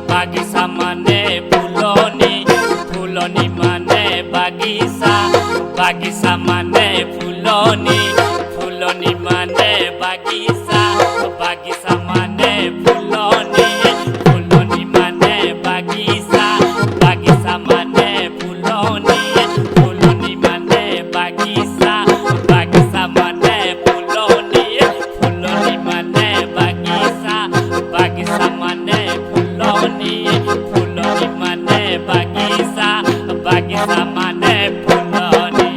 বাগিচা মানে ফুলনি, ফুলনি মানে বাগিচা, বাগিচা মানে ফুলনি, ফুলনি মানে বাগিচা, বাগিচা মানে ফুলনি, ফুলনি মানে বাগিচা, বাগিচা মানে ফুলনি, ফুলনি মানে বাগিচা, বাগিচা মানে ফুলনি, ফুলনি মানে বাগিচা, বাগিচা মানে ফুলনি, ফুলনি মানে বাগিচা, বাগিচা মানে ফুলনি।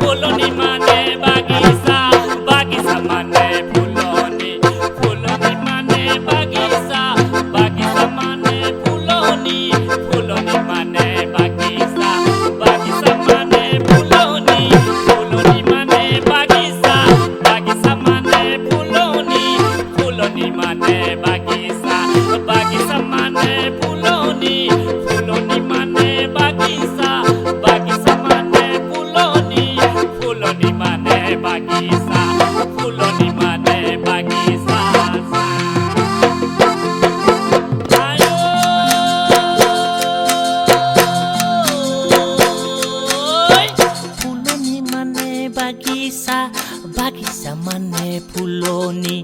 ফুলনি মানে বাগিচা, বাগিচা মানে ফুলনি, ফুলনি মানে বাগিচা, বাগিচা মানে ফুলনি, ফুলনি মানে বাগিচা, বাগিচা মানে ফুলনি, ফুলনি মানে বাগিচা, বাগিচা মানে ফুলনি, ফুলনি মানে বাগিচা, বাগিচা মানে ফুলনি, ফুলনি মানে বাগিচা, বাগিচা মানে ফুলনি, ফুলনি মানে বাগিচা, ফুলনি মানে বাগিচা। ফুলনি মানে বাগিচা, বাগিচা মানে ফুলনি,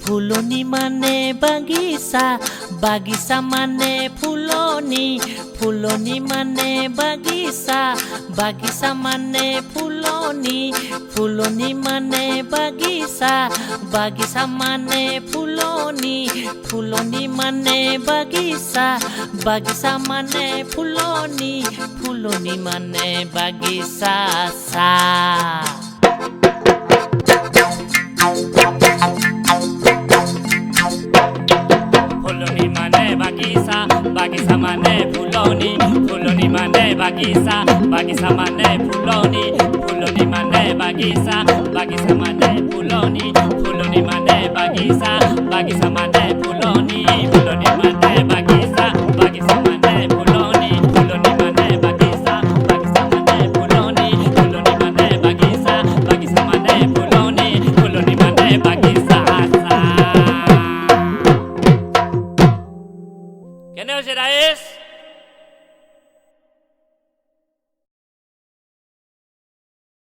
ফুলনি মানে বাগিচা, বাগিচা মানে ফুলনি, ফুলনি মানে বাগিচা, বাগিচা মানে ফুলনি, ফুলনি মানে বাগিচা, বাগিচা মানে ফুলনি, ফুলনি মানে বাগিচা, বাগিচা মানে ফুলনি, ফুলনি মানে বাগিচা সা। ফুলনি মানে বাগিচা, বাগিচা মানে ফুলনি, ফুলনি মানে বাগিচা, বাগিচা মানে ফুলনি, ফুলনি মানে বাগিচা, বাগিচা মানে ফুলনি, ফুলনি মানে বাগিচা, বাগিচা মানে ফুলনি।